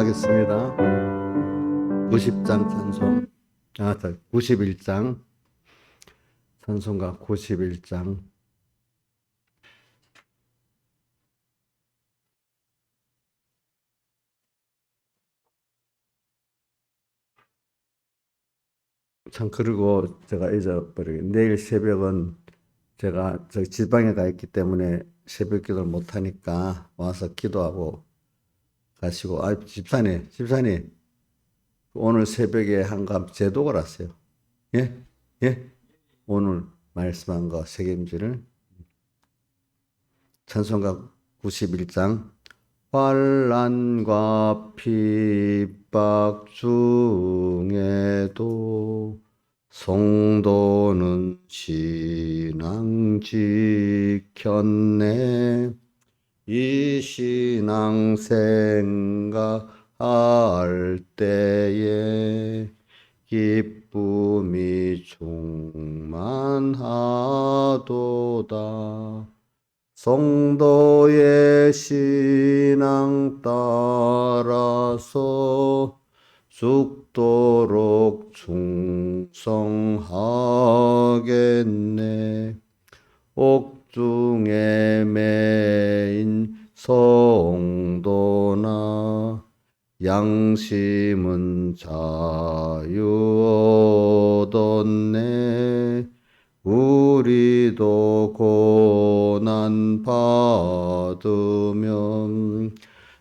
찬송하겠습니다. 90장 찬송, 91장, 찬송가 91장. 참, 그리고 제가 잊어버리게, 내일 새벽은 제가 저 지방에 가 있기 때문에 새벽 기도를 못하니까 와서 기도하고 가시고, 집사님, 오늘 새벽에 한갑 제독을 왔어요. 예? 예? 오늘 말씀한 거 책임지를. 찬송가 91장. 환난과 핍박 중에도 성도는 신앙 지켰네. 이 신앙 생각할 때에 기쁨이 충만하도다. 성도의 신앙 따라서 죽도록 충성하겠네. 옥중에 매인 성도나 양심은 자유 얻었네. 우리도 고난 받으면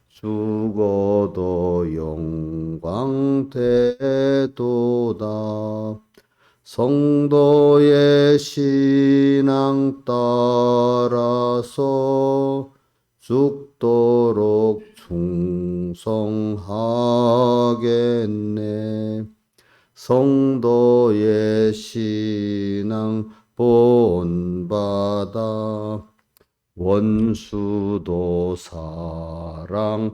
죽어도 영광 되도다. 성도의 신앙 따라서 죽도록 충성하겠네. 성도의 신앙 본받아 원수도 사랑하겠네.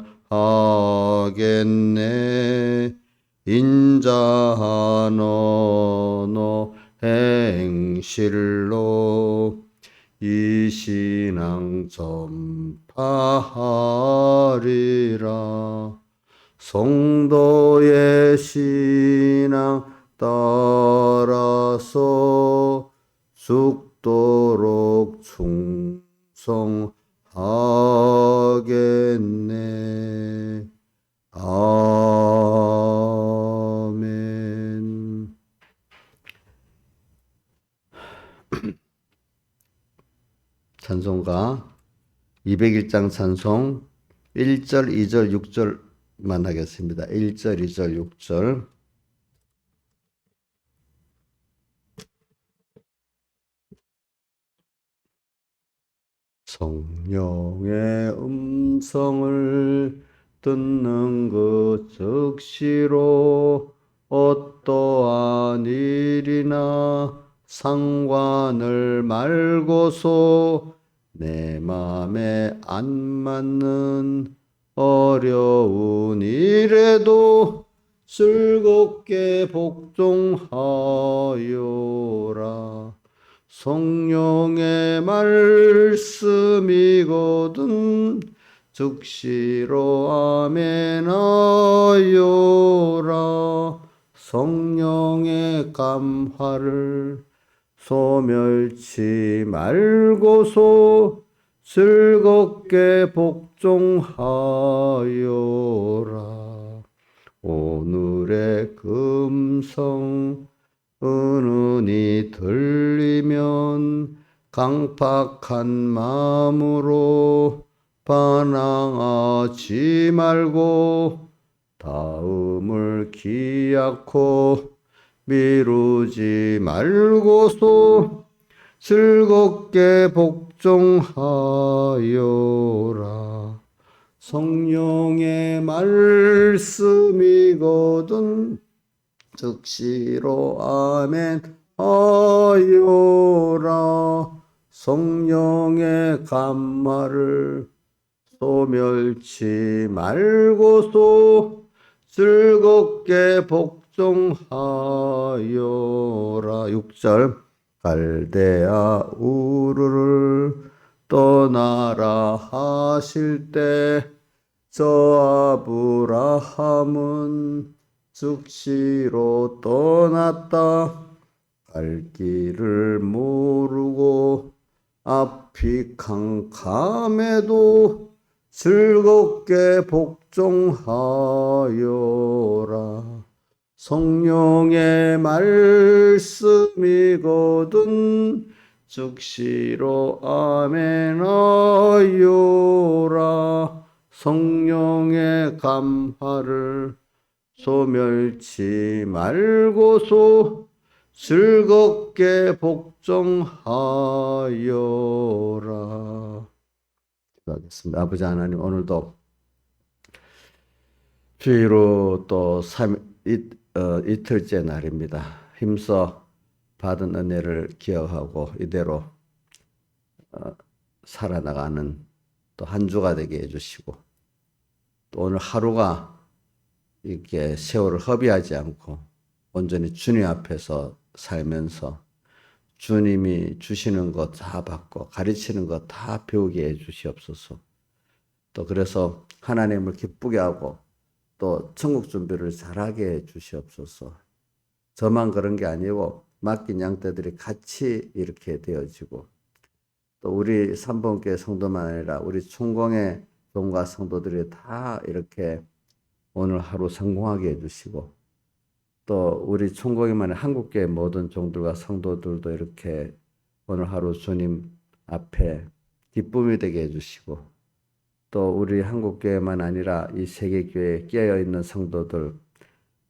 인자한 언어 행실로 이 신앙 전파하리라. 성도의 신앙 따라서 죽도록 충성하겠네. 아멘. 찬송가 201장 찬송 1절, 2절, 6절만 하겠습니다. 1절, 2절, 6절. 성령의 음성을 듣는 그 즉시로 어떠한 일이나 상관을 말고서 내 마음에 안 맞는 어려운 일에도 즐겁게 복종하여라. 성령의 말씀이거든 즉시로 아멘하여라. 성령의 감화를 소멸치 말고서 즐겁게 복종하여라. 오늘의 금성 은은히 들리면 강팍한 마음으로 반항하지 말고 다음을 기약코 미루지 말고서 즐겁게 복종하여라. 성령의 말씀이거든 즉시로 아멘 하여라. 성령의 감화를 소멸치 말고서 즐겁게 복종하여라. 6절. 갈대아 우르를 떠나라 하실 때 저 아브라함은 즉시로 떠났다. 갈 길을 모르고 앞이 캄캄해도 즐겁게 복종하여라. 성령의 말씀이거든 즉시로 아멘하여라. 성령의 감화를 소멸치 말고소 즐겁게 복종하여라. 기도하겠습니다. 아버지 하나님, 오늘도 주의로 또 이틀째 날입니다. 힘써 받은 은혜를 기억하고 이대로 살아나가는 또 한 주가 되게 해주시고, 또 오늘 하루가 이렇게 세월을 허비하지 않고 온전히 주님 앞에서 살면서 주님이 주시는 것 다 받고 가르치는 것 다 배우게 해 주시옵소서. 또 그래서 하나님을 기쁘게 하고 또 천국 준비를 잘하게 해 주시옵소서. 저만 그런 게 아니고 맡긴 양떼들이 같이 이렇게 되어지고, 또 우리 삼봉교회 성도만 아니라 우리 총공의 종과 성도들이 다 이렇게 오늘 하루 성공하게 해주시고, 또 우리 총공회만의 한국교회 모든 종들과 성도들도 이렇게 오늘 하루 주님 앞에 기쁨이 되게 해주시고, 또 우리 한국교회만 아니라 이 세계교회에 깨어있는 성도들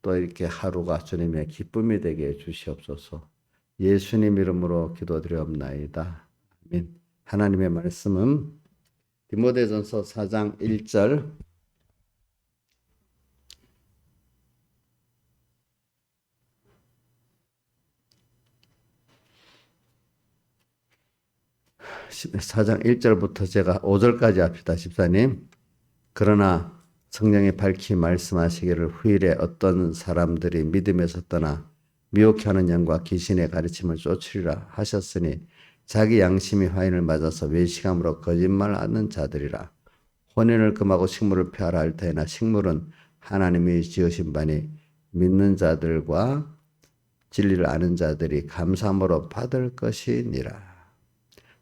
또 이렇게 하루가 주님의 기쁨이 되게 해주시옵소서. 예수님 이름으로 기도드리옵나이다. 아멘. 하나님의 말씀은 디모데전서 4장 1절 (4장 1절부터) 제가 5절까지 합시다. 집사님. 그러나 성령이 밝히 말씀하시기를 후일에 어떤 사람들이 믿음에서 떠나 미혹하는 영과 귀신의 가르침을 쫓으리라 하셨으니 자기 양심이 화인을 맞아서 외식함으로 거짓말하는 자들이라. 혼인을 금하고 식물을 폐하라 할 터이나 식물은 하나님이 지으신 바니 믿는 자들과 진리를 아는 자들이 감사함으로 받을 것이니라.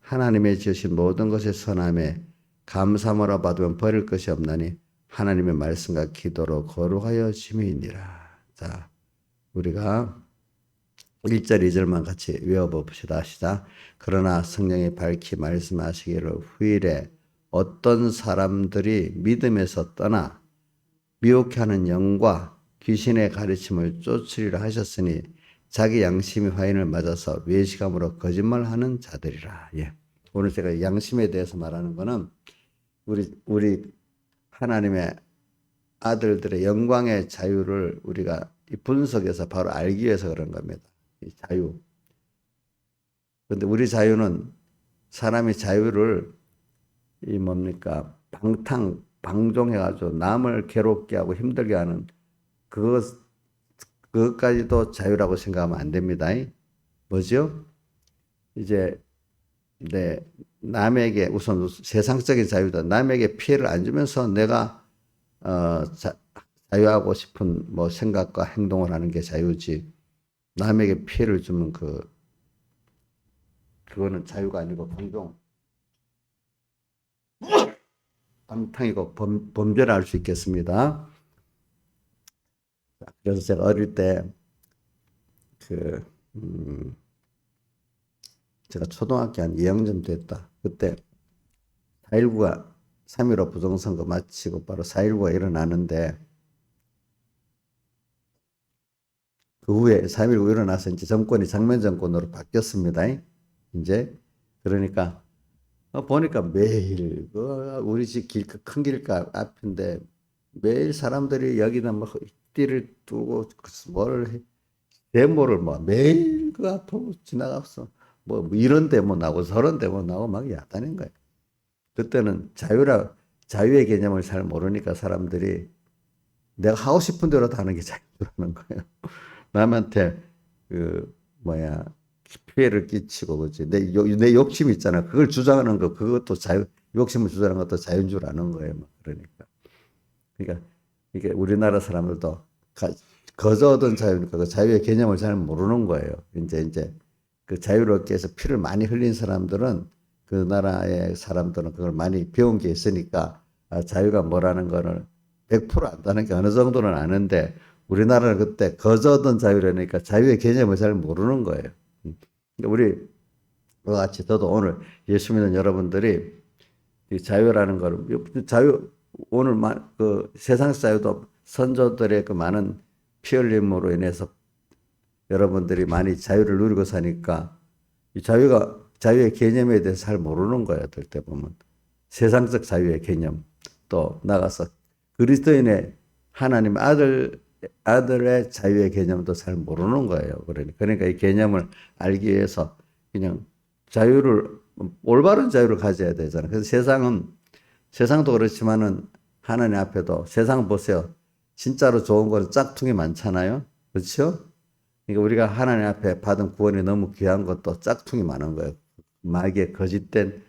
하나님의 지으신 모든 것의 선함에 감사함으로 받으면 버릴 것이 없나니 하나님의 말씀과 기도로 거룩하여 짐이니라. 자, 우리가 1절 2절만 같이 외워봅시다. 시작. 그러나 성령이 밝히 말씀하시기를 후일에 어떤 사람들이 믿음에서 떠나 미혹해 하는 영과 귀신의 가르침을 쫓으리라 하셨으니 자기 양심이 화인을 맞아서 외식함으로 거짓말하는 자들이라. 예. 오늘 제가 양심에 대해서 말하는 거는 우리 하나님의 아들들의 영광의 자유를 우리가 분석해서 바로 알기 위해서 그런 겁니다. 이 자유. 그런데 우리 자유는 사람이 자유를 방종해가지고 남을 괴롭게 하고 힘들게 하는 그것까지도 자유라고 생각하면 안 됩니다. 뭐죠? 이제 남에게 우선 세상적인 자유다. 남에게 피해를 안 주면서 내가 자유하고 싶은 생각과 행동을 하는 게 자유지. 남에게 피해를 주면 그거는 자유가 아니고 방탕이고 범죄를 할 수 있겠습니다. 그래서 제가 어릴 때 제가 초등학교 한 2학년 됐다. 그때 4.19가 3.15 부정선거 마치고 바로 4.19가 일어나는데, 그 후에 3.19 일어나서 이제 정권이 장면 정권으로 바뀌었습니다. 이제 그러니까 보니까 매일 우리 집 큰 길가 앞인데 매일 사람들이 여기다 띠를 두고 데모를 매일 그 앞으로 지나갔어. 이런 데모 나고 저런 데모 나고 막 야단인 거예요. 그때는 자유의 개념을 잘 모르니까 사람들이 내가 하고 싶은 대로 다 하는 게 자유라는 거예요. 남한테 피해를 끼치고, 그렇지. 내 욕심 있잖아. 그걸 주장하는 거, 그것도 욕심을 주장하는 것도 자유인 줄 아는 거예요. 그러니까. 그러니까 이게 우리나라 사람들도 거저 얻은 자유니까 그 자유의 개념을 잘 모르는 거예요. 이제 그 자유롭게 해서 피를 많이 흘린 사람들은 그 나라의 사람들은 그걸 많이 배운 게 있으니까 자유가 뭐라는 거를 100% 안다는 게 어느 정도는 아는데 우리나라는 그때 거저 얻은 자유라니까 자유의 개념을 잘 모르는 거예요. 그러니까 우리 같이 저도 오늘 예수 믿는 여러분들이 이 자유라는 거를 자유 오늘 그 세상 자유도 선조들의 그 많은 피 흘림으로 인해서 여러분들이 많이 자유를 누리고 사니까 이 자유의 개념에 대해서 잘 모르는 거예요. 어떨 때 보면 세상적 자유의 개념 또 나가서 그리스도인의 하나님 아들의 자유의 개념도 잘 모르는 거예요. 그러니까 이 개념을 알기 위해서 그냥 올바른 자유를 가져야 되잖아요. 그래서 세상도 그렇지만은 하나님 앞에도 세상 보세요. 진짜로 좋은 거는 짝퉁이 많잖아요. 그렇죠? 그러니까 우리가 하나님 앞에 받은 구원이 너무 귀한 것도 짝퉁이 많은 거예요. 마귀의 거짓된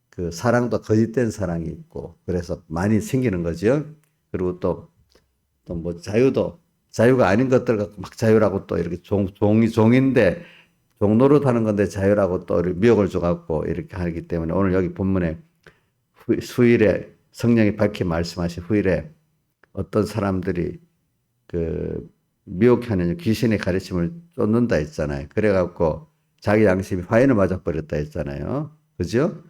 그 사랑도 거짓된 사랑이 있고 그래서 많이 생기는 거죠. 그리고 또 뭐 자유가 아닌 것들 갖고 막 자유라고 또 이렇게 종인데 종로로 타는 건데 자유라고 또 미혹을 줘갖고 이렇게 하기 때문에 오늘 여기 본문에 후일에 성령이 밝히 말씀하신 후일에 어떤 사람들이 그 미혹하는 귀신의 가르침을 쫓는다 했잖아요. 그래갖고 자기 양심이 화인을 맞아버렸다 했잖아요. 그죠?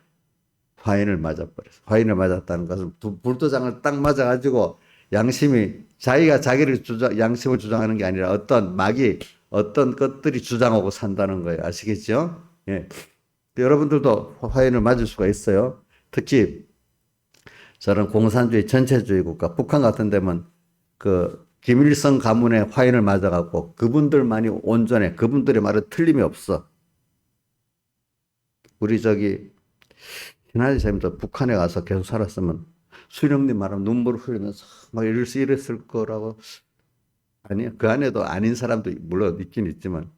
화인을 맞아버렸어. 화인을 맞았다는 것은 불도장을 딱 맞아가지고 자기가 양심을 주장하는 게 아니라 어떤 것들이 주장하고 산다는 거예요. 아시겠죠? 예. 여러분들도 화인을 맞을 수가 있어요. 특히 저는 공산주의 전체주의 국가, 북한 같은 데면 그 김일성 가문의 화인을 맞아갖고 그분들만이 온전해. 그분들의 말은 틀림이 없어. 우리 신하리 사님도 북한에 가서 계속 살았으면 수령님 말하면 눈물을 흘리면서 막 이랬을 거라고. 아니요. 그 안에도 아닌 사람도 물론 있긴 있지만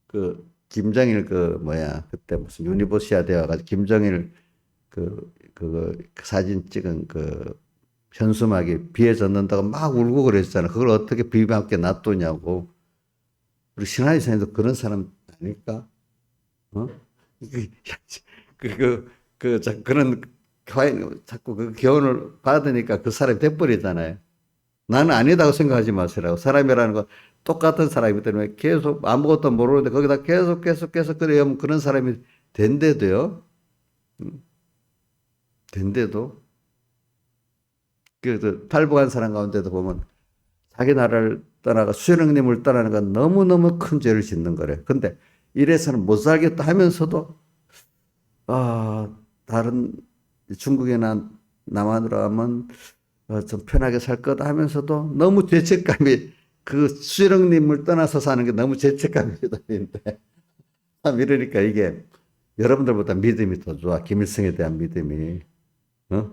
그 김정일 그때 무슨 유니버시아대 와가지고 김정일 그 사진 찍은 그 현수막이 비에 젖는다고 막 울고 그랬잖아. 그걸 어떻게 비밖에 놔두냐고. 우리 신하이 선생님도 그런 사람 아닐까? 어? 그런 자꾸 그 교훈을 받으니까 그 사람이 돼버리잖아요. 나는 아니다고 생각하지 마시라고. 사람이라는 건 똑같은 사람이기 때문에 계속 아무것도 모르는데 거기다 계속 그래요. 그런 사람이 된대도요. 그래서 탈북한 사람 가운데도 보면 자기 나라를 떠나가 수령님을 떠나는 건 너무너무 큰 죄를 짓는 거래. 근데 이래서는 못 살겠다 하면서도 다른 중국이나 남한으로 가면 좀 편하게 살 거다 하면서도 너무 죄책감이 그 수령님을 떠나서 사는 게 너무 죄책감이 있는데 참 이러니까 이게 여러분들보다 믿음이 더 좋아. 김일성에 대한 믿음이. 어?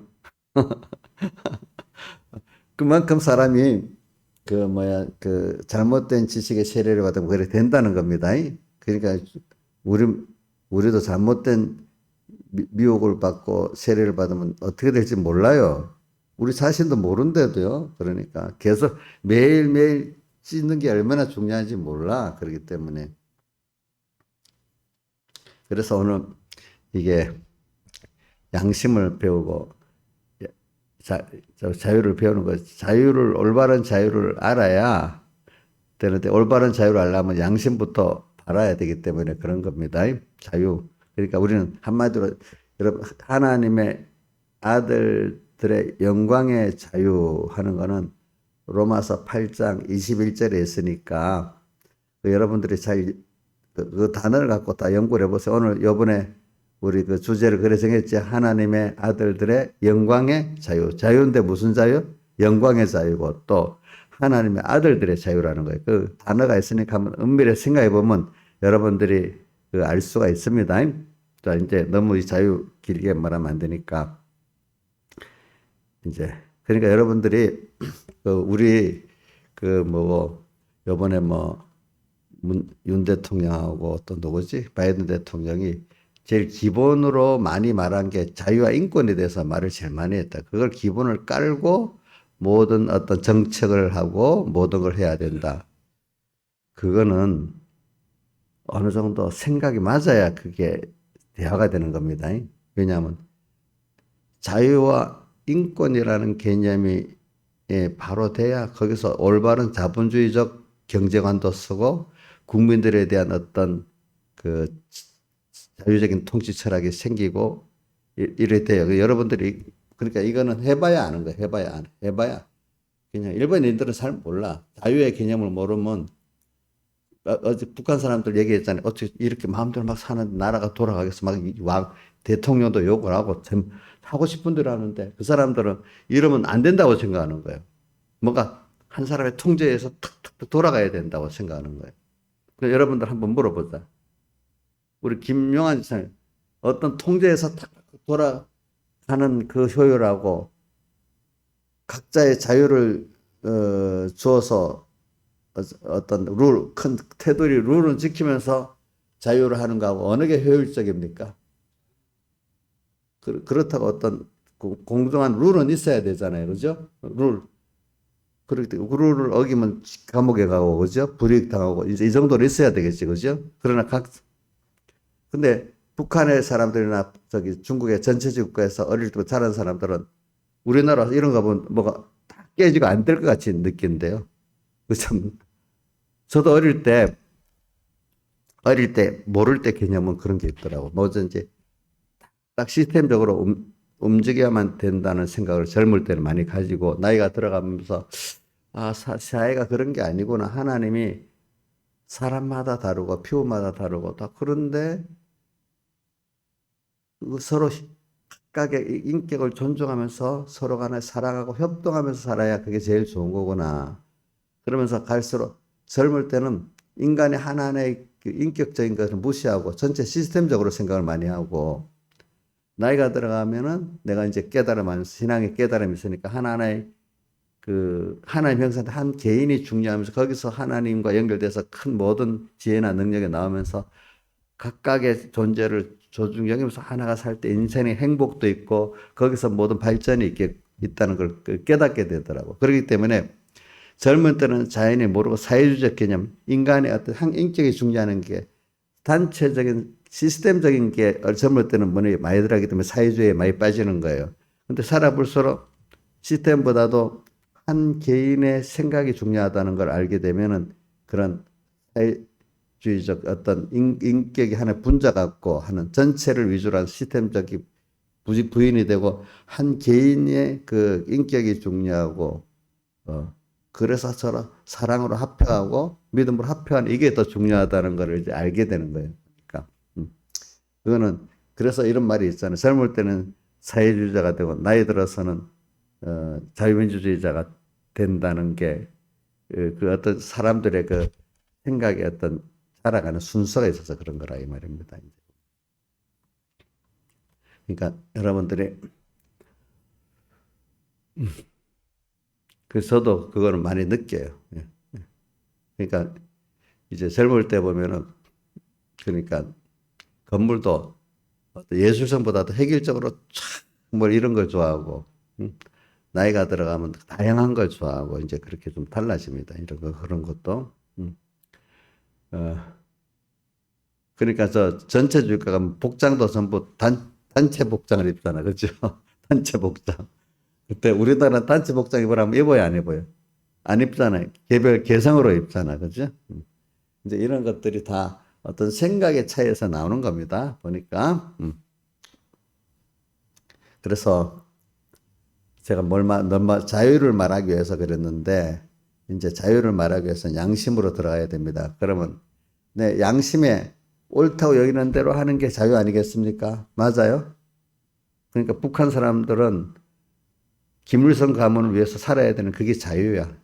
그만큼 사람이 그 잘못된 지식의 세례를 받으면 그래 된다는 겁니다. 그러니까 우리도 잘못된 미혹을 받고 세례를 받으면 어떻게 될지 몰라요. 우리 자신도 모른대도요. 그러니까 계속 매일매일 찢는 게 얼마나 중요한지 몰라. 그렇기 때문에. 그래서 오늘 이게 양심을 배우고 자유를 배우는 거, 올바른 자유를 알아야 되는데, 올바른 자유를 알려면 양심부터 알아야 되기 때문에 그런 겁니다. 자유. 그러니까 우리는 한마디로, 여러분, 하나님의 아들들의 영광의 자유 하는 거는 로마서 8장 21절에 있으니까, 여러분들이 그 단어를 갖고 다 연구를 해보세요. 오늘 요번에 우리 그 주제를 그래 정했지. 하나님의 아들들의 영광의 자유. 자유인데 무슨 자유? 영광의 자유고 또 하나님의 아들들의 자유라는 거예요. 그 단어가 있으니까 한번 은밀히 생각해 보면 여러분들이 알 수가 있습니다. 자, 이제 너무 이 자유 길게 말하면 안 되니까. 그러니까 여러분들이 우리 요번에 윤 대통령하고 또 누구지? 바이든 대통령이 제일 기본으로 많이 말한 게 자유와 인권에 대해서 말을 제일 많이 했다. 그걸 기본을 깔고 모든 어떤 정책을 하고 모든 걸 해야 된다. 그거는 어느 정도 생각이 맞아야 그게 대화가 되는 겁니다. 왜냐하면 자유와 인권이라는 개념이 바로 돼야 거기서 올바른 자본주의적 경제관도 쓰고 국민들에 대한 어떤 그 자유적인 통치 철학이 생기고 이래 돼요. 여러분들이 그러니까 이거는 해봐야 아는 거예요. 해봐야 그냥 일반인들은 잘 몰라. 자유의 개념을 모르면 어제 북한 사람들 얘기했잖아요. 어떻게 이렇게 마음대로 막 사는 나라가 돌아가겠어. 막 대통령도 욕을 하고 참 하고 싶은 대로 하는데 그 사람들은 이러면 안 된다고 생각하는 거예요. 뭔가 한 사람의 통제에서 툭툭 돌아가야 된다고 생각하는 거예요. 그래서 여러분들 한번 물어보자. 우리 김용환 지사님 어떤 통제에서 탁 돌아가는 그 효율하고 각자의 자유를 주어서 어떤 큰 테두리 룰은 지키면서 자유를 하는 거하고 어느 게 효율적입니까? 그렇다고 어떤 공정한 룰은 있어야 되잖아요. 그죠? 그렇기 때문에 그 룰을 어기면 감옥에 가고, 그죠? 불이익 당하고, 이제 이 정도는 있어야 되겠지. 그죠? 그러나 근데 북한의 사람들이나 저기 중국의 전체적 국가에서 어릴 때부터 자란 사람들은 우리나라 이런 거 보면 뭐가 다 깨지고 안 될 것 같이 느낀대요. 그 참, 저도 어릴 때 모를 때 개념은 그런 게 있더라고. 뭐든지 딱 시스템적으로 움직여야만 된다는 생각을 젊을 때는 많이 가지고 나이가 들어가면서 아, 사회가 그런 게 아니구나. 하나님이 사람마다 다르고 피부마다 다르고 다 그런데 서로 각각의 인격을 존중하면서 서로 간에 사랑하고 협동하면서 살아야 그게 제일 좋은 거구나. 그러면서 갈수록 젊을 때는 인간의 하나하나의 그 인격적인 것을 무시하고 전체 시스템적으로 생각을 많이 하고 나이가 들어가면은 내가 이제 깨달으면서 신앙의 깨달음이 있으니까 하나하나의 그 하나님 형상한테 한 개인이 중요하면서 거기서 하나님과 연결돼서 큰 모든 지혜나 능력이 나오면서 각각의 존재를 존중 여기면서 하나가 살 때 인생의 행복도 있고 거기서 모든 발전이 있다는 걸 깨닫게 되더라고. 그렇기 때문에 젊은 때는 자연이 모르고 사회주의적 개념, 인간의 어떤 한 인격이 중요한 게 단체적인 시스템적인 게 젊을 때는 많이 들어가기 때문에 사회주의에 많이 빠지는 거예요. 근데 살아볼수록 시스템보다도 한 개인의 생각이 중요하다는 걸 알게 되면은 그런 사회주의적 어떤 인격이 하나의 분자 같고 하는 전체를 위주로 한 시스템적인 부인이 되고 한 개인의 그 인격이 중요하고 그래서 서로 사랑으로 합해하고 믿음으로 합해하는 이게 더 중요하다는 것을 이제 알게 되는 거예요. 그러니까 그거는 그래서 이런 말이 있잖아요. 젊을 때는 사회주의자가 되고 나이 들어서는 자유민주주의자가 된다는 게 그 어떤 사람들의 그 생각의 어떤 살아가는 순서가 있어서 그런 거라 이 말입니다. 그러니까 여러분들이 그래서 저도 그거는 많이 느껴요. 예. 그러니까 이제 젊을 때 보면은 그러니까 건물도 예술성보다도 획일적으로 촥뭐 이런 걸 좋아하고 나이가 들어가면 다양한 걸 좋아하고 이제 그렇게 좀 달라집니다. 이런 거 그런 것도 어, 그러니까 저 전체 주가가 복장도 전부 단체 복장을 입잖아, 그렇죠? 단체 복장. 그때 우리나라 단체 복장 입으라면 입어야 안 입어요? 안 입잖아요. 개별 개성으로 입잖아, 그렇죠? 이제 이런 것들이 다 어떤 생각의 차이에서 나오는 겁니다. 보니까. 그래서 제가 자유를 말하기 위해서 그랬는데, 이제 자유를 말하기 위해서는 양심으로 들어가야 됩니다. 그러면, 내 양심에 옳다고 여기는 대로 하는 게 자유 아니겠습니까? 맞아요? 그러니까 북한 사람들은 김일성 가문을 위해서 살아야 되는 그게 자유야.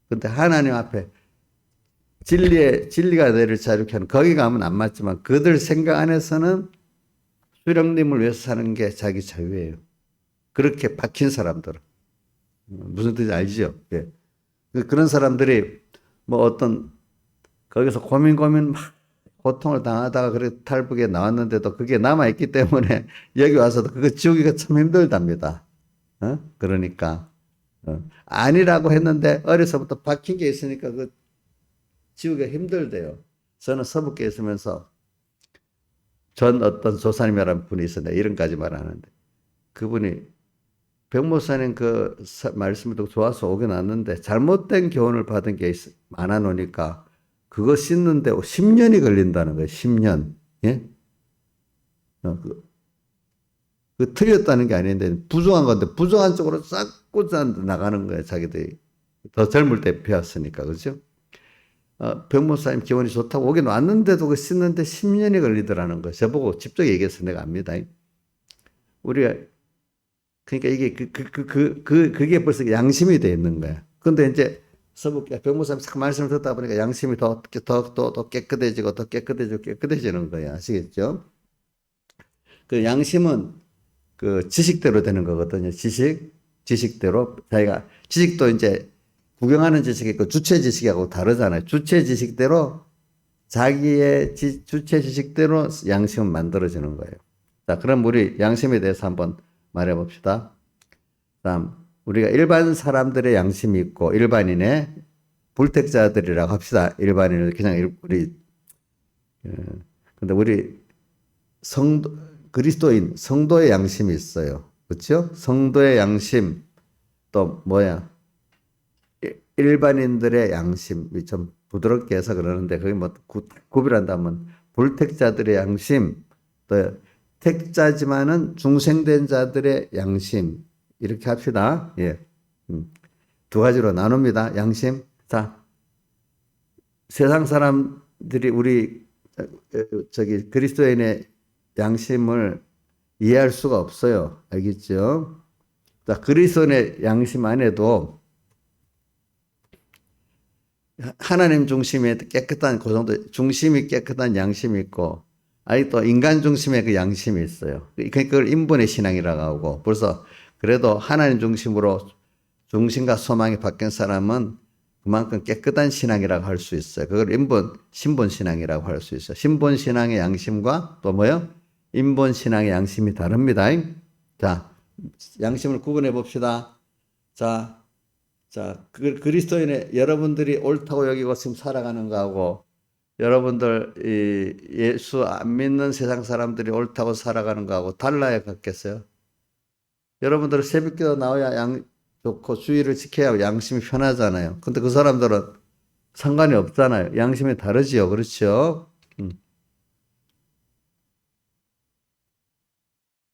근데 하나님 앞에 진리가 너를 자유케 하는 거기 가면 안 맞지만 그들 생각 안에서는 수령님을 위해서 사는 게 자기 자유예요. 그렇게 박힌 사람들은. 무슨 뜻인지 알지요? 예. 그런 사람들이 뭐 어떤 거기서 고민 막 고통을 당하다가 그렇게 탈북에 나왔는데도 그게 남아있기 때문에 여기 와서도 그거 지우기가 참 힘들답니다. 그러니까 아니라고 했는데 어려서부터 박힌 게 있으니까 그 지우기가 힘들대요. 저는 서북에 있으면서 전 어떤 조사님이라는 분이 있었는데 이름까지 말하는데 그분이 백목사님 그 말씀이 좋아서 오긴 왔는데 잘못된 교훈을 받은 게 많아 놓으니까 그거 씻는데 10년이 걸린다는 거예요. 10년. 예? 그 틀렸다는 게 아닌데 부정한 건데 부정한 쪽으로 싹 꽂아 나가는 거예요. 자기들이 더 젊을 때 배웠으니까 그죠? 백목사님 기원이 좋다고 오긴 왔는데도 그 씻는데 10년이 걸리더라는 거예요. 저보고 직접 얘기해서 내가 압니다. 우리가 그러니까 이게 그게 벌써 양심이 돼 있는 거야. 근데 이제 서북 백목사님 참 말씀을 듣다 보니까 양심이 더 깨끗해지고 더 깨끗해지는 거야. 아시겠죠? 그 양심은 그 지식대로 되는 거거든요. 지식대로 자기가 지식도 이제 구경하는 지식이 있고 주체 지식하고 다르잖아요. 주체 지식대로 자기의 주체 지식대로 양심은 만들어지는 거예요. 자, 그럼 우리 양심에 대해서 한번 말해 봅시다. 다음 우리가 일반 사람들의 양심이 있고 일반인의 불택자들이라고 합시다. 일반인은 그냥 우리 근데 우리 그리스도인 성도의 양심이 있어요. 그렇죠? 성도의 양심 또 뭐야? 일반인들의 양심이 좀 부드럽게 해서 그러는데 그게 뭐 구별한다면 불택자들의 양심 또 택자지만은 중생된 자들의 양심 이렇게 합시다. 예. 두 가지로 나눕니다. 양심. 자, 세상 사람들이 우리 그리스도인의 양심을 이해할 수가 없어요. 알겠죠? 자, 그리스도인의 양심 안에도 하나님 중심의 깨끗한 그 정도 중심이 깨끗한 양심이 있고 아니 또 인간 중심의 그 양심이 있어요. 그걸 인본의 신앙이라고 하고 벌써 그래도 하나님 중심으로 중심과 소망이 바뀐 사람은 그만큼 깨끗한 신앙이라고 할 수 있어요. 그걸 신본 신앙이라고 할 수 있어요. 신본 신앙의 양심과 또 뭐요? 인본 신앙의 양심이 다릅니다. 자, 양심을 구분해 봅시다. 자, 그리스도인의 여러분들이 옳다고 여기고 지금 살아가는 거하고 여러분들 예수 안 믿는 세상 사람들이 옳다고 살아가는 거하고 달라야 같겠어요? 여러분들 새벽기도 나와야 좋고 주의를 지켜야 양심이 편하잖아요. 근데 그 사람들은 상관이 없잖아요. 양심이 다르지요. 그렇죠?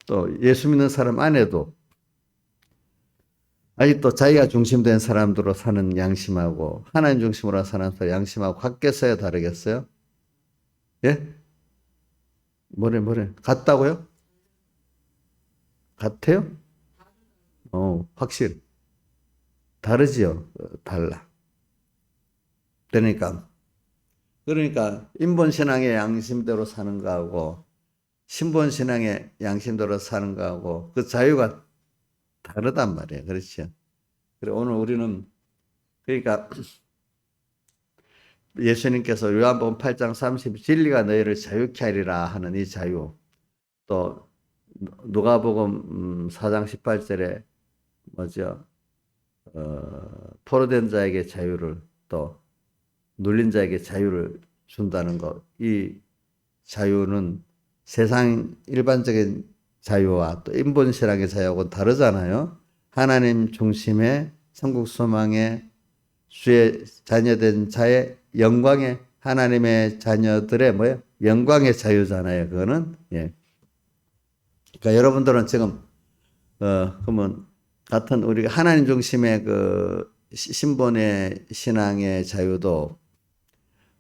또 예수 믿는 사람 안에도 아직도 자기가 중심된 사람들로 사는 양심하고 하나님 중심으로 사는 사람 양심하고 같겠어요? 다르겠어요? 예? 뭐래? 같다고요? 같아요? 확실. 다르지요? 달라. 그러니까 인본신앙의 양심대로 사는 거하고 신본신앙의 양심대로 사는 거하고 그 자유가 다르단 말이에요. 그렇죠? 그래 오늘 우리는 그러니까 예수님께서 요한복음 8장 30 진리가 너희를 자유케 하리라 하는 이 자유 또 누가복음 4장 18절에 뭐죠? 포로된 자에게 자유를 또 눌린 자에게 자유를 준다는 것. 이 자유는 세상 일반적인 자유와 또 인본신앙의 자유하고는 다르잖아요. 하나님 중심의 천국 소망의 주의 자녀된 자의 영광의 하나님의 자녀들의 뭐예요? 영광의 자유잖아요. 그거는 예. 그러니까 여러분들은 지금 그러면 같은 우리가 하나님 중심의 그 신본의 신앙의 자유도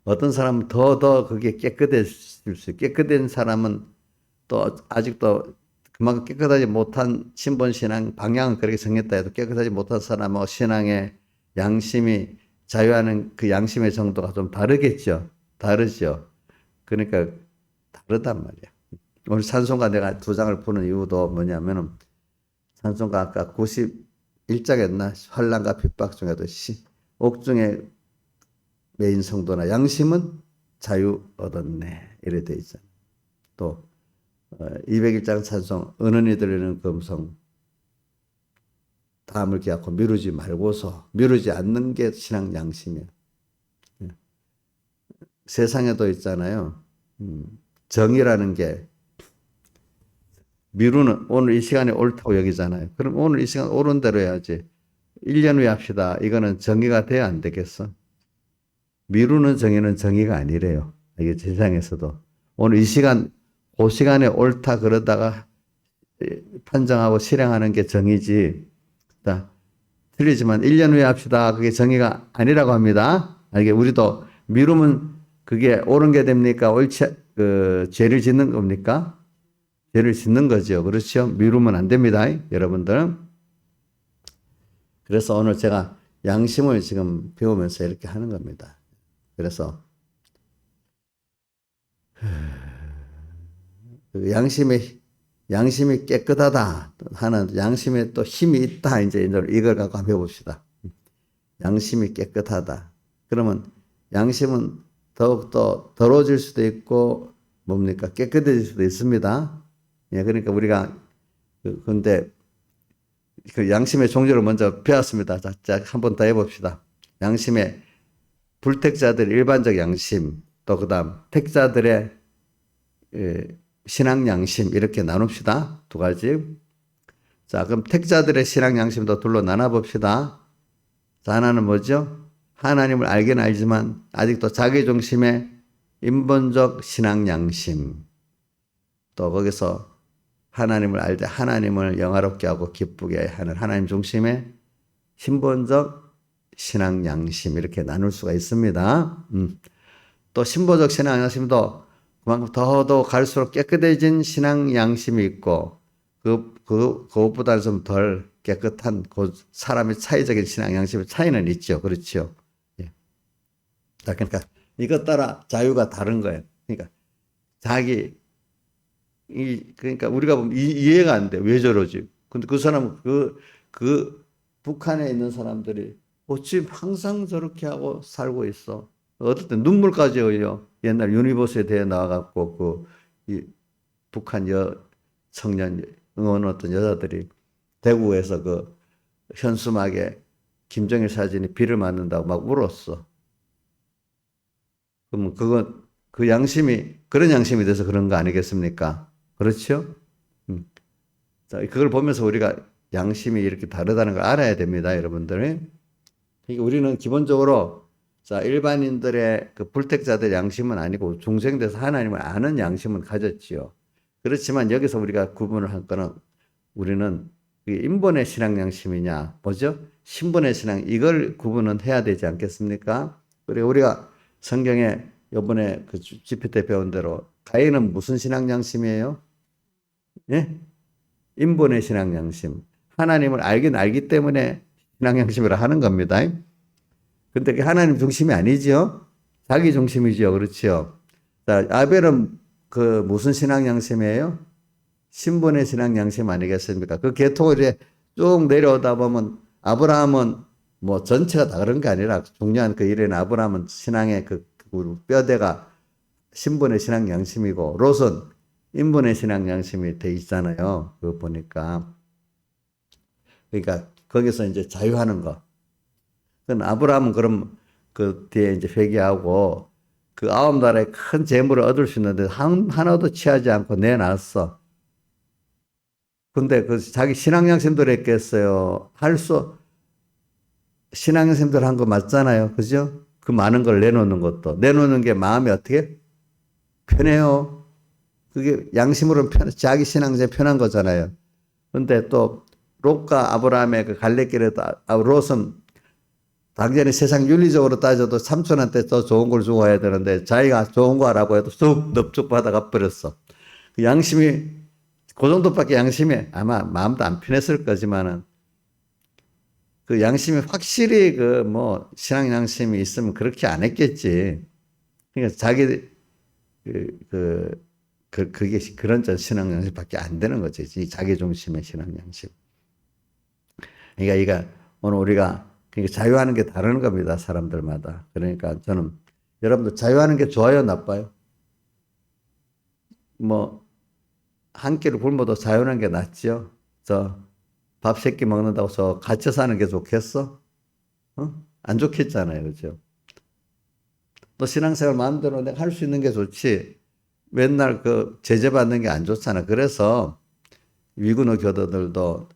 어떤 사람은 더 그게 깨끗해질 수 깨끗한 사람은 또 아직도 그만큼 깨끗하지 못한 신본 신앙 방향은 그렇게 정했다 해도 깨끗하지 못한 사람하고 신앙의 양심이 자유하는 그 양심의 정도가 좀 다르겠죠. 다르죠. 그러니까 다르단 말이야. 오늘 찬송가 내가 두 장을 푸는 이유도 뭐냐면은 찬송가 아까 91장이었나? 환난과 핍박 중에도 옥중에 메인 성도나 양심은 자유 얻었네. 이래 돼 있잖아요. 또 201장 찬송 은은히 들리는 금성 다음을 기약하고 미루지 말고서 미루지 않는 게 신앙 양심이에요. 세상에도 있잖아요. 정의라는 게 미루는 오늘 이 시간에 옳다고 여기잖아요. 그럼 오늘 이 시간 옳은 대로 해야지. 1년 후에 합시다. 이거는 정의가 돼야 안 되겠어? 미루는 정의는 정의가 아니래요. 이게 세상에서도. 오늘 이 시간, 그 시간에 옳다 그러다가 판정하고 실행하는 게 정의지. 자, 틀리지만 1년 후에 합시다. 그게 정의가 아니라고 합니다. 이게 우리도 미루면 그게 옳은 게 됩니까? 옳지, 죄를 짓는 겁니까? 죄를 짓는 거죠. 그렇죠? 미루면 안 됩니다. 여러분들. 그래서 오늘 제가 양심을 지금 배우면서 이렇게 하는 겁니다. 그래서 양심이 깨끗하다 하는 양심에 또 힘이 있다. 이제 이걸 갖고 한번 해봅시다. 양심이 깨끗하다. 그러면 양심은 더욱더 더러워질 수도 있고 뭡니까? 깨끗해질 수도 있습니다. 예, 그러니까 우리가 근데 그 양심의 종류를 먼저 배웠습니다. 자, 한 번 더 해봅시다. 양심의 불택자들 일반적 양심, 또 그다음 택자들의 신앙 양심 이렇게 나눕시다. 두 가지. 자, 그럼 택자들의 신앙 양심도 둘로 나눠 봅시다. 자, 하나는 뭐죠? 하나님을 알긴 알지만 아직도 자기 중심의 인본적 신앙 양심. 또 거기서 하나님을 알 때 하나님을 영화롭게 하고 기쁘게 하는 하나님 중심의 신본적 신앙 양심 이렇게 나눌 수가 있습니다. 또 신본적 신앙 양심도 그만큼 더더 갈수록 깨끗해진 신앙 양심이 있고 그것보다는 좀 덜 깨끗한 그 사람의 차이적인 신앙 양심의 차이는 있죠. 그렇죠. 예. 자, 그러니까 이것 따라 자유가 다른 거예요. 그러니까 그러니까 우리가 보면 이해가 안 돼. 왜 저러지? 근데 그 사람은 북한에 있는 사람들이 어찌 항상 저렇게 하고 살고 있어. 어떨 때 눈물까지 흘려. 옛날 유니버스에 대해 나와갖고 북한 청년 응원 어떤 여자들이 대구에서 그 현수막에 김정일 사진이 비를 맞는다고 막 울었어. 그러면 그 양심이 그런 양심이 돼서 그런 거 아니겠습니까? 그렇죠? 자, 그걸 보면서 우리가 양심이 이렇게 다르다는 걸 알아야 됩니다, 여러분들. 그러니까 우리는 기본적으로 자, 일반인들의 그 불택자들 양심은 아니고 중생돼서 하나님을 아는 양심은 가졌지요. 그렇지만 여기서 우리가 구분을 할 거는 우리는 인본의 신앙 양심이냐, 뭐죠? 신본의 신앙, 이걸 구분은 해야 되지 않겠습니까? 그리고 우리가 성경에 이번에 그 집회 때 배운 대로 가인은 무슨 신앙 양심이에요? 예? 인본의 신앙 양심. 하나님을 알긴 알기 때문에 신앙 양심이라 하는 겁니다. 근데 그게 하나님 중심이 아니죠? 자기 중심이죠. 그렇죠? 자, 아벨은 그 무슨 신앙 양심이에요? 신본의 신앙 양심 아니겠습니까? 그 계통을 이제 쭉 내려오다 보면 아브라함은 뭐 전체가 다 그런 게 아니라 중요한 그 일에는 아브라함은 신앙의 그 뼈대가 신본의 신앙 양심이고 롯은 인본의 신앙 양심이 돼 있잖아요. 그거 보니까. 그러니까 거기서 이제 자유하는 거. 그건 아브라함은 그럼 그 뒤에 이제 회개하고 그 9달에 큰 재물을 얻을 수 있는데 하나도 취하지 않고 내놨어. 근데 그 자기 신앙 양심대로 했겠어요. 신앙 양심대로 한 거 맞잖아요. 그죠? 그 많은 걸 내놓는 것도. 내놓는 게 마음이 어떻게? 편해요. 그게 양심으로는 자기 신앙에 편한 거잖아요. 근데 또 롯과 아브라함의 그 갈래길에 롯은 당연히 세상 윤리적으로 따져도 삼촌한테 더 좋은 걸 주고 해야 되는데 자기가 좋은 거 하라고 해도 쑥 넙죽 받아가 버렸어. 그 양심이 그 정도밖에 양심이 아마 마음도 안 편했을 거지만은 그 양심이 확실히 그 뭐 신앙 양심이 있으면 그렇게 안 했겠지. 그러니까 자기 그게 그런 신앙 양심밖에 안 되는 거지. 자기 중심의 신앙 양심. 그러니까 오늘 우리가 그러니까 자유하는 게 다른 겁니다. 사람들마다. 그러니까 저는 여러분들 자유하는 게 좋아요, 나빠요? 뭐 한 끼를 굶어도 자유하는 게 낫죠. 밥 3끼 먹는다고 해서 갇혀 사는 게 좋겠어? 안 좋겠잖아요. 그죠? 또 신앙생활 마음대로 내가 할 수 있는 게 좋지. 맨날 그 제재받는 게 안 좋잖아. 그래서 위구노 교도들도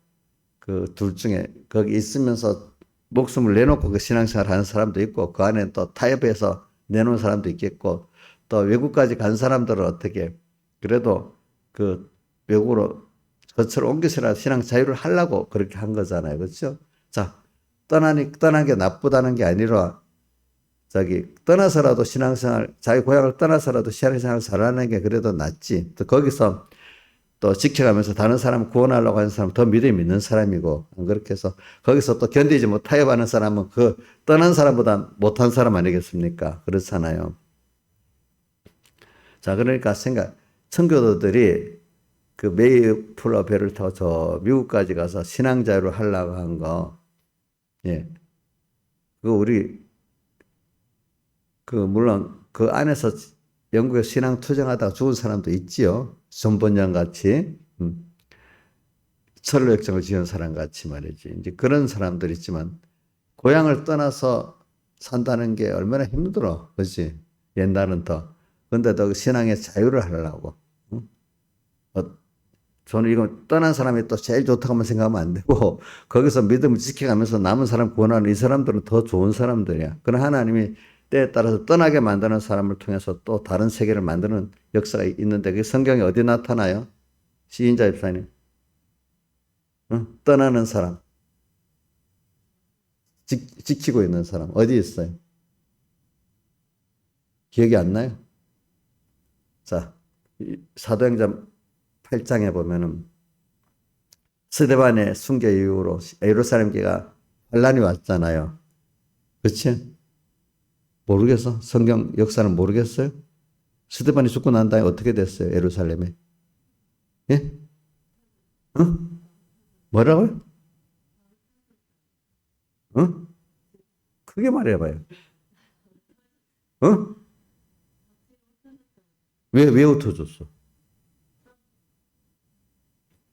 그 둘 중에 거기 있으면서 목숨을 내놓고 그 신앙생활 하는 사람도 있고 그 안에 또 타협해서 내놓은 사람도 있겠고 또 외국까지 간 사람들은 어떻게 그래도 그 외국으로 거처를 옮겨서라도 신앙 자유를 하려고 그렇게 한 거잖아요. 그렇죠? 자, 떠난 게 나쁘다는 게 아니라 떠나서라도 신앙생활, 자기 고향을 떠나서라도 신앙생활을 잘하는 게 그래도 낫지. 또 거기서 또 지켜가면서 다른 사람 구원하려고 하는 사람은 더 믿음이 있는 사람이고, 그렇게 해서 거기서 또 견디지 못 타협하는 사람은 그 떠난 사람보다 못한 사람 아니겠습니까? 그렇잖아요. 자, 그러니까 청교도들이 그 메이플러 배를 타고 저 미국까지 가서 신앙 자유를 하려고 한 거, 예. 물론 그 안에서 영국에 신앙 투쟁하다가 죽은 사람도 있지요. 전번양 같이. 철로 역정을 지은 사람 같이 말이지. 이제 그런 사람들 있지만, 고향을 떠나서 산다는 게 얼마나 힘들어. 그렇지? 옛날은 더. 근데 더 신앙의 자유를 하려고. 저는 이거 떠난 사람이 또 제일 좋다고만 생각하면 안 되고, 거기서 믿음을 지켜가면서 남은 사람 구원하는 이 사람들은 더 좋은 사람들이야. 그러나 하나님이 때에 따라서 떠나게 만드는 사람을 통해서 또 다른 세계를 만드는 역사가 있는데, 그게 성경에 어디 나타나요? 시인자 집사님. 떠나는 사람. 지키고 있는 사람. 어디 있어요? 기억이 안 나요? 자, 사도행전 8장에 보면은 스데반의 순교 이후로 예루살렘 교회가 환란이 왔잖아요. 그렇지? 모르겠어? 성경 역사는 모르겠어요? 스데반이 죽고 난 다음에 어떻게 됐어요? 예루살렘에. 예? 뭐라고요? 크게 말해봐요. 어? 왜 흩어졌어?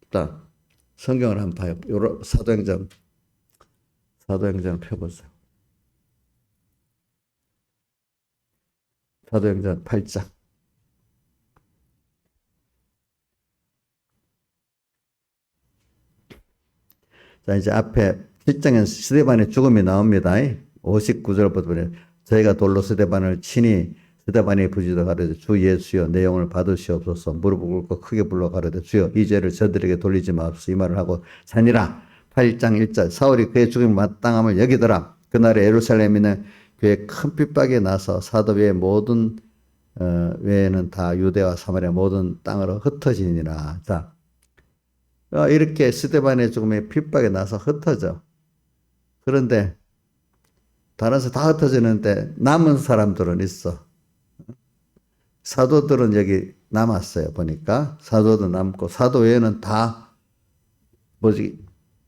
자, 성경을 한번 봐요. 사도행전 펴보세요. 사도행전 8장. 자, 이제 앞에 7장에서 스데반의 죽음이 나옵니다. 59절부터 저희가 돌로 스데반을 치니 스데반이 부지도 가로되 주 예수여 내 영을 받으시옵소서. 무릎을 꿇고 크게 불러 가로되 주여 이 죄를 저들에게 돌리지 마옵소서. 이 말을 하고 자니라. 8장 1절 사울이 그의 죽음을 마땅함을 여기더라. 그날에 예루살렘에 있는 교회에 큰 핍박이 나서 사도 외의 모든 외에는 다 유대와 사마리아 모든 땅으로 흩어지니라. 자, 이렇게 스데반의 죽음에 핍박이 나서 흩어져. 그런데 다른 데서 다 흩어지는데 남은 사람들은 있어. 사도들은 여기 남았어요. 보니까 사도도 남고 사도 외에는 다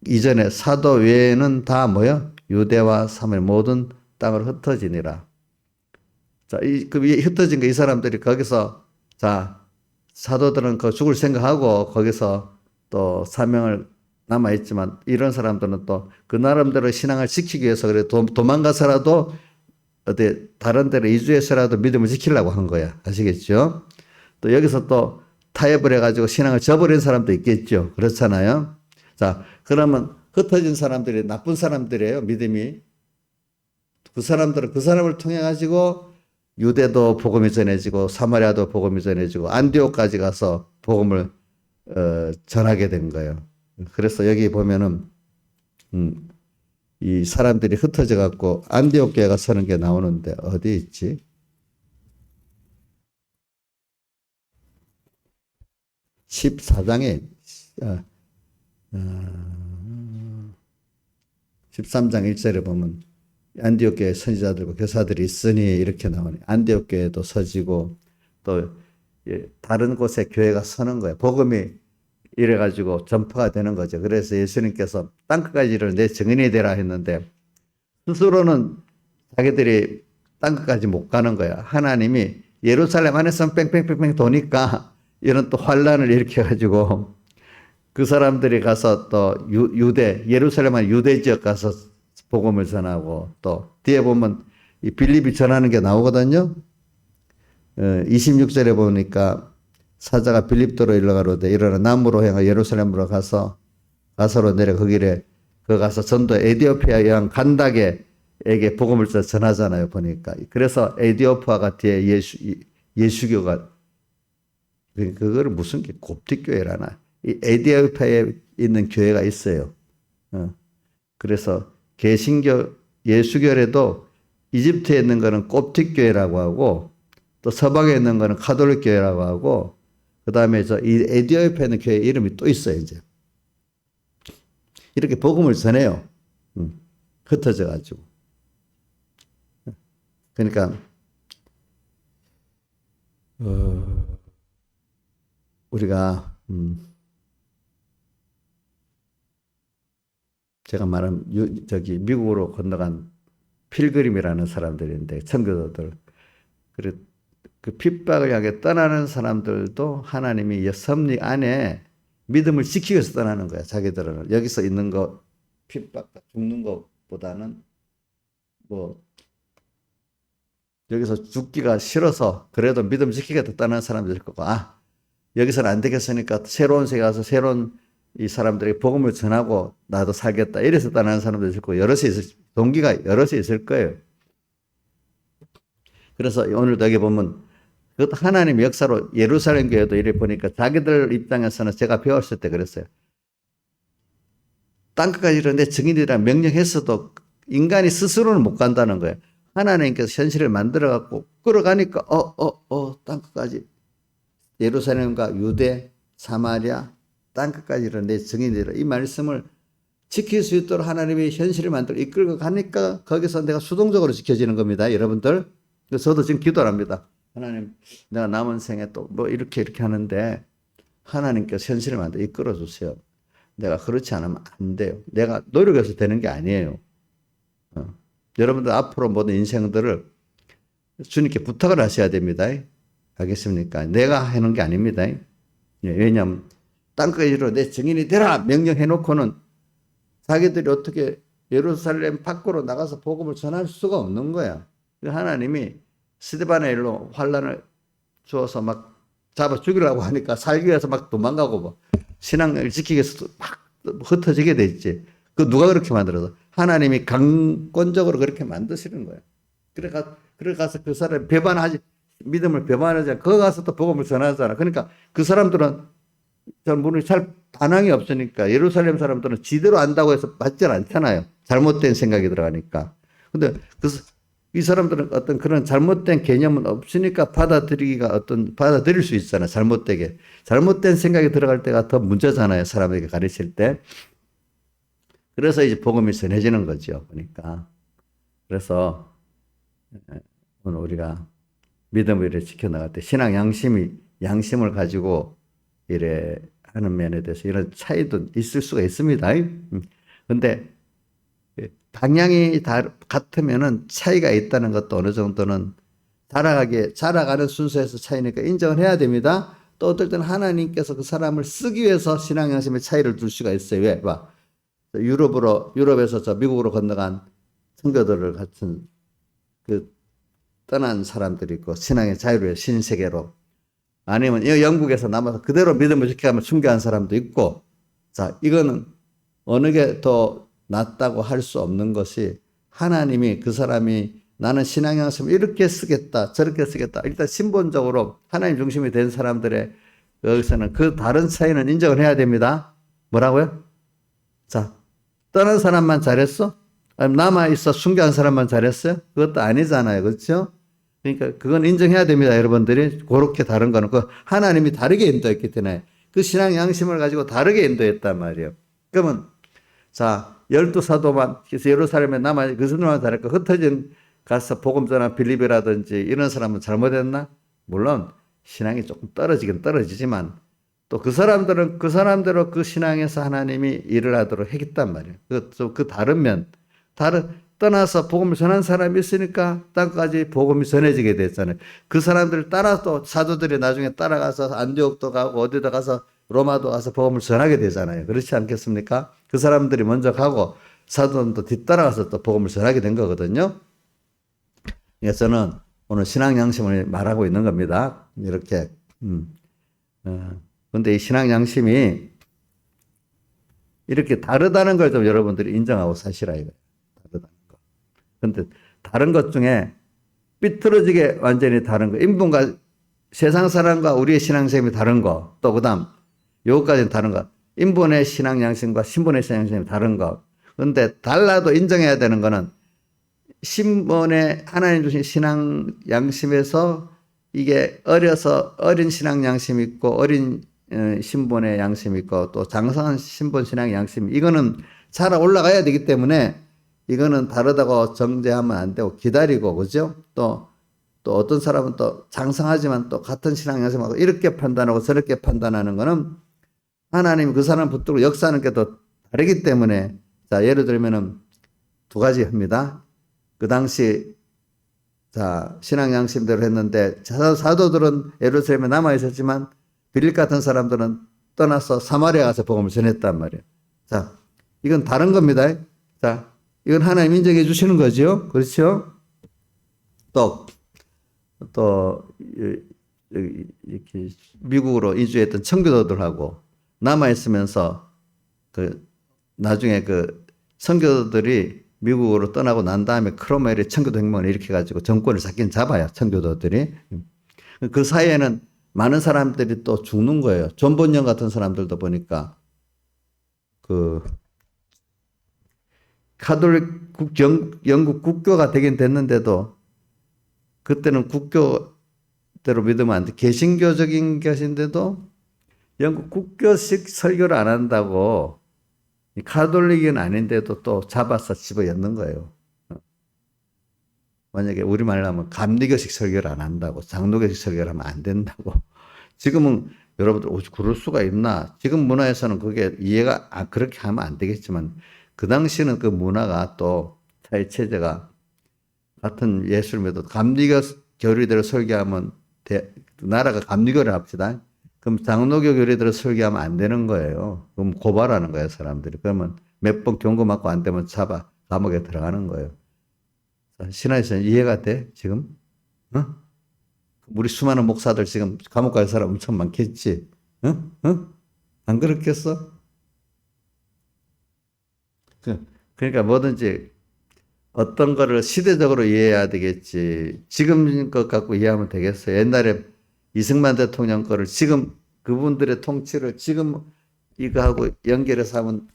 이전에 사도 외에는 다 뭐요? 유대와 사마리아 모든 땅으로 흩어지니라. 자, 흩어진 이 사람들이 거기서 자 사도들은 그 죽을 생각하고 거기서 또 사명을 남아있지만 이런 사람들은 또 그 나름대로 신앙을 지키기 위해서 그래 도망가서라도 어디 다른 데로 이주해서라도 믿음을 지키려고 한 거야. 아시겠죠? 또 여기서 또 타협을 해가지고 신앙을 저버린 사람도 있겠죠. 그렇잖아요. 자, 그러면 흩어진 사람들이 나쁜 사람들이에요. 믿음이. 그 사람들은 그 사람을 통해 가지고 유대도 복음이 전해지고 사마리아도 복음이 전해지고 안디옥까지 가서 복음을 전하게 된 거예요. 그래서 여기 보면은 이 사람들이 흩어져 갖고 안디옥 교회가 서는 게 나오는데 어디 있지? (14장에) 13장 1절에 보면 안디옥 교회 선지자들과 교사들이 있으니 이렇게 나오네. 안디옥 교회도 서지고 또 다른 곳에 교회가 서는 거예요. 복음이 이래가지고 전파가 되는 거죠. 그래서 예수님께서 땅끝까지 이르러 내 증인이 되라 했는데 스스로는 자기들이 땅끝까지 못 가는 거야. 하나님이 예루살렘 안에서 뺑뺑뺑뺑 도니까 이런 또 환란을 일으켜가지고 그 사람들이 가서 또 유대, 예루살렘은 유대 지역 가서 복음을 전하고 또 뒤에 보면 이 빌립이 전하는 게 나오거든요. 26절에 보니까 사자가 빌립도로 일러가로되 일어나 남으로 향하 예루살렘으로 가서로 내려 그 길에 그 가서 전도 에디오피아 여왕 간다게에게 복음을 전하잖아요. 보니까 그래서 에디오피아가 뒤에 예수교가 그거를 무슨 곱디교회라나 이 에디오피아에 있는 교회가 있어요. 그래서 개신교 예수교회도 이집트에 있는 거는 곱디교회라고 하고 또 서방에 있는 거는 카톨릭 교회라고 하고 그 다음에 이 에디오피아에 있는 교회 이름이 또 있어요. 이제 이렇게 복음을 전해요. 흩어져 가지고. 그러니까 우리가 제가 말한 미국으로 건너간 필그림이라는 사람들인데 청교도들 그 핍박을 향해 떠나는 사람들도 하나님이 섭리 안에 믿음을 지키기 위해서 떠나는 거야. 자기들은 여기서 있는 거 핍박 죽는 것보다는 뭐 여기서 죽기가 싫어서 그래도 믿음 지키겠다 떠나는 사람들 있을 거고 여기서는 안 되겠으니까 새로운 세계 가서 새로운 이 사람들에게 복음을 전하고 나도 살겠다 이래서 떠나는 사람도 있을 거고 동기가 여럿이 있을 거예요. 그래서 오늘도 여기 보면 그것도 하나님의 역사로 예루살렘 교회도 이래 보니까 자기들 입장에서는 제가 배웠을 때 그랬어요. 땅끝까지 이르러 내 증인이라 명령했어도 인간이 스스로는 못 간다는 거예요. 하나님께서 현실을 만들어 갖고 끌어가니까 땅끝까지 예루살렘과 유대, 사마리아 땅끝까지 이르러 내 증인이라 이 말씀을 지킬 수 있도록 하나님이 현실을 만들어 이끌고 가니까 거기서 내가 수동적으로 지켜지는 겁니다. 여러분들. 저도 지금 기도를 합니다. 하나님, 내가 남은 생에 또 뭐 이렇게 하는데 하나님께서 현실을 만들어 이끌어 주세요. 내가 그렇지 않으면 안 돼요. 내가 노력해서 되는 게 아니에요. 여러분들 앞으로 모든 인생들을 주님께 부탁을 하셔야 됩니다. 알겠습니까? 내가 하는 게 아닙니다. 왜냐하면 땅끝에 이르러 내 증인이 되라 명령해 놓고는 자기들이 어떻게 예루살렘 밖으로 나가서 복음을 전할 수가 없는 거야. 하나님이 스데반의 일로 환란을 주어서 막 잡아 죽이려고 하니까 살기 위해서 막 도망가고 뭐 신앙을 지키기 위해서 막 흩어지게 됐지. 그 누가 그렇게 만들어서 하나님이 강권적으로 그렇게 만드시는 거예요. 그래 가서 그 사람 믿음을 배반하지 거기 가서 또 복음을 전하잖아. 그러니까 그 사람들은 잘 반항이 없으니까 예루살렘 사람들은 지대로 안다고 해서 맞지 않잖아요. 잘못된 생각이 들어가니까. 근데 이 사람들은 어떤 그런 잘못된 개념은 없으니까 받아들일 수 있잖아요. 잘못된 생각이 들어갈 때가 더 문제잖아요. 사람에게 가르칠 때. 그래서 이제 복음이 전해지는 거죠. 그러니까. 그래서 오늘 우리가 믿음을 이렇게 지켜나갈 때 신앙 양심을 가지고 이래 하는 면에 대해서 이런 차이도 있을 수가 있습니다. 근데 방향이 같으면은 차이가 있다는 것도 어느 정도는 자라가는 순서에서 차이니까 인정을 해야 됩니다. 또 어떨 때는 하나님께서 그 사람을 쓰기 위해서 신앙 양심의 차이를 둘 수가 있어요. 왜? 유럽에서 미국으로 건너간 청교도를 같은 떠난 사람들이 있고 신앙의 자유를 위해 신세계로 아니면 영국에서 남아서 그대로 믿음을 지켜가면 순교한 사람도 있고 이거는 어느 게 더 낫다고 할 수 없는 것이 하나님이 그 사람이 나는 신앙 양심을 이렇게 쓰겠다 저렇게 쓰겠다 일단 신본적으로 하나님 중심이 된 사람들의 여기서는 그 다른 차이는 인정을 해야 됩니다. 뭐라고요? 떠난 사람만 잘했어? 아니면 남아있어 순교한 사람만 잘했어요? 그것도 아니잖아요. 그렇죠? 그러니까 그건 인정해야 됩니다. 여러분들이 그렇게 다른 거는 하나님이 다르게 인도했기 때문에 그 신앙 양심을 가지고 다르게 인도했단 말이에요. 그러면 12사도만 예루살렘에 남아 그 사람만 잘했고 흩어진 가서 복음 전한 빌립이라든지 이런 사람은 잘못했나? 물론 신앙이 조금 떨어지긴 떨어지지만 또 그 사람들은 그 사람대로 그 신앙에서 하나님이 일을 하도록 했단 말이에요. 그 다른 면 떠나서 복음을 전한 사람이 있으니까 땅까지 복음이 전해지게 됐잖아요. 그 사람들을 따라서 사도들이 나중에 따라가서 안디옥도 가고 어디도 가서 로마도 가서 복음을 전하게 되잖아요. 그렇지 않겠습니까? 그 사람들이 먼저 가고 사도는 또 뒤따라가서 또 복음을 전하게 된 거거든요. 그래서 저는 오늘 신앙 양심을 말하고 있는 겁니다. 이렇게. 근데 이 신앙 양심이 이렇게 다르다는 걸 좀 여러분들이 인정하고 사시라 이거예요. 다르다는 거. 근데 다른 것 중에 삐뚤어지게 완전히 다른 거. 인분과 세상 사람과 우리의 신앙 양심이 다른 거. 또 그다음 요거까지는 다른 거. 인본의 신앙 양심과 신본의 신앙 양심이 다른 거. 근데 달라도 인정해야 되는 거는 신본의 하나님 주신 신앙 양심에서 이게 어려서 어린 신앙 양심이 있고 어린 신본의 양심이 있고 또 장성한 신본 신앙 양심 이거는 살아 올라가야 되기 때문에 이거는 다르다고 정죄하면 안 되고 기다리고 그죠? 또 어떤 사람은 또 장성하지만 또 같은 신앙 양심하고 이렇게 판단하고 저렇게 판단하는 거는 하나님이 그 사람 붙들고 역사하는 게 더 다르기 때문에 자 예를 들면은 두 가지 합니다. 그 당시 자 신앙 양심대로 했는데 사도들은 예루살렘에 남아 있었지만 빌립 같은 사람들은 떠나서 사마리아 가서 복음을 전했단 말이에요. 자 이건 다른 겁니다. 자 이건 하나님 인정해 주시는 거죠. 그렇죠? 또 이렇게 미국으로 이주했던 청교도들하고 남아 있으면서 그 나중에 그 청교도들이 미국으로 떠나고 난 다음에 크로멜이 청교도 혁명을 일으켜가지고 정권을 잡긴 잡아요. 청교도들이. 그 사이에는 많은 사람들이 또 죽는 거예요. 존 본영 같은 사람들도 보니까 그 카톨릭 영국 국교가 되긴 됐는데도 그때는 국교대로 믿으면 안 돼. 개신교적인 것인데도 영국 국교식 설교를 안 한다고 카톨릭은 아닌데도 또 잡아서 집어넣는 거예요. 만약에 우리말로 하면 감리교식 설교를 안 한다고 장로교식 설교를 하면 안 된다고. 지금은 여러분들 그럴 수가 있나? 지금 문화에서는 그게 이해가 그렇게 하면 안 되겠지만 그 당시는 그 문화가 또 사회 체제가 같은 예수를 믿어도 감리교 교리대로 설교하면 나라가 감리교를 합시다. 그럼 장로교 교리대로 설교하면 안 되는 거예요. 그럼 고발하는 거예요, 사람들이. 그러면 몇 번 경고 맞고 안 되면 잡아 감옥에 들어가는 거예요. 신화에서는 이해가 돼? 지금? 어? 우리 수많은 목사들 지금 감옥 갈 사람 엄청 많겠지? 어? 어? 안 그렇겠어? 그러니까 뭐든지 어떤 거를 시대적으로 이해해야 되겠지. 지금 것 갖고 이해하면 되겠어요. 옛날에 이승만 대통령 거를 지금 그분들의 통치를 지금 이거하고 연결해서 하면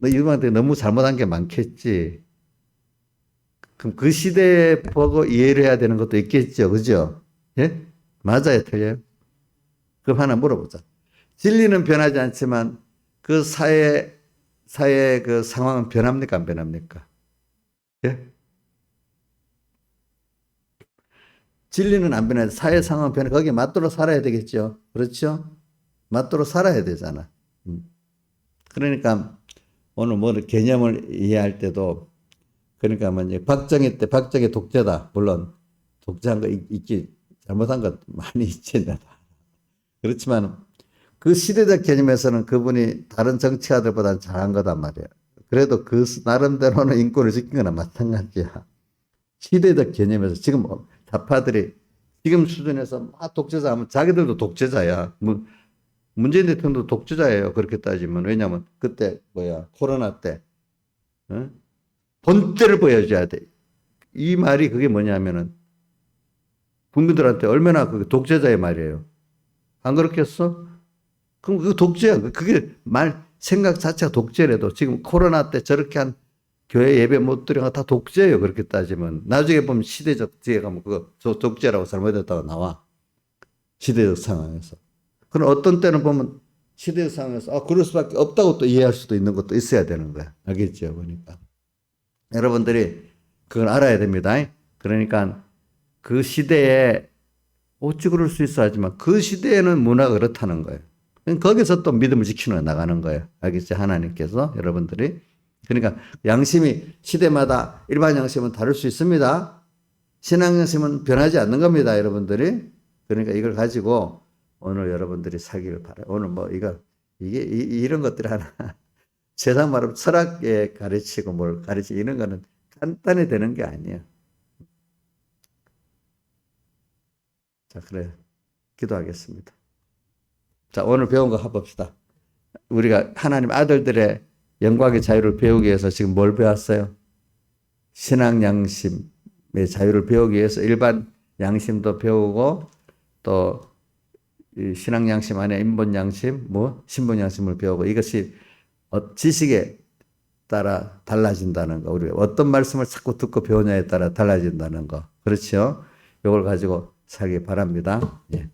이분한테 너무 잘못한 게 많겠지. 그럼 그 시대에 보고 이해를 해야 되는 것도 있겠죠. 그죠? 예? 맞아요. 틀려요? 그럼 하나 물어보자. 진리는 변하지 않지만 그 사회 그 상황은 변합니까? 안 변합니까? 예? 진리는 안 변해. 사회 상황은 변해. 거기에 맞도록 살아야 되겠죠. 그렇죠? 맞도록 살아야 되잖아. 그러니까 오늘 뭐 개념을 이해할 때도 그러니까 만약 박정희 때 박정희 독재다. 물론 독재한 거 있기 잘못한 것 많이 있지. 그렇지만 그 시대적 개념에서는 그분이 다른 정치가들보다는 잘한 거단 말이야. 그래도 그 나름대로는 인권을 지킨 거나 마찬가지야. 시대적 개념에서 지금 좌파들이 지금 수준에서 막 독재자 하면 자기들도 독재자야. 문재인 대통령도 독재자예요. 그렇게 따지면. 왜냐하면 그때 코로나 때 본때를 보여줘야 돼. 이 말이 그게 뭐냐면은 국민들한테 얼마나 그게 독재자의 말이에요. 안 그렇겠어? 그럼 그 독재야. 그게 생각 자체가 독재래도 지금 코로나 때 저렇게 한 교회 예배 못 드린 거 다 독재예요. 그렇게 따지면. 나중에 보면 시대적 뒤에 가면 그거 독재라고 잘못했다가 나와. 시대적 상황에서. 그럼 어떤 때는 보면 시대적 상황에서 그럴 수밖에 없다고 또 이해할 수도 있는 것도 있어야 되는 거야. 알겠죠? 그러니까. 여러분들이 그걸 알아야 됩니다. 그러니까 그 시대에 어찌 그럴 수 있어 하지만 그 시대에는 문화가 그렇다는 거예요. 거기서 또 믿음을 지키러 나가는 거예요. 알겠죠? 하나님께서 여러분들이. 그러니까 양심이 시대마다 일반 양심은 다를 수 있습니다. 신앙 양심은 변하지 않는 겁니다. 여러분들이. 그러니까 이걸 가지고 오늘 여러분들이 살기를 바라요. 오늘 이거 이런 것들이 하나 세상 말하면 철학에 가르치고 뭘 가르치고 이런 거는 간단히 되는 게 아니에요. 자, 그래. 기도하겠습니다. 자, 오늘 배운 거 해봅시다. 우리가 하나님 아들들의 영광의 자유를 배우기 위해서 지금 뭘 배웠어요? 신앙 양심의 자유를 배우기 위해서 일반 양심도 배우고 또 신앙 양심 안에 인본 양심, 신분 양심을 배우고 이것이 지식에 따라 달라진다는 거. 우리 어떤 말씀을 자꾸 듣고 배우냐에 따라 달라진다는 거. 그렇죠? 이걸 가지고 살기 바랍니다. 예.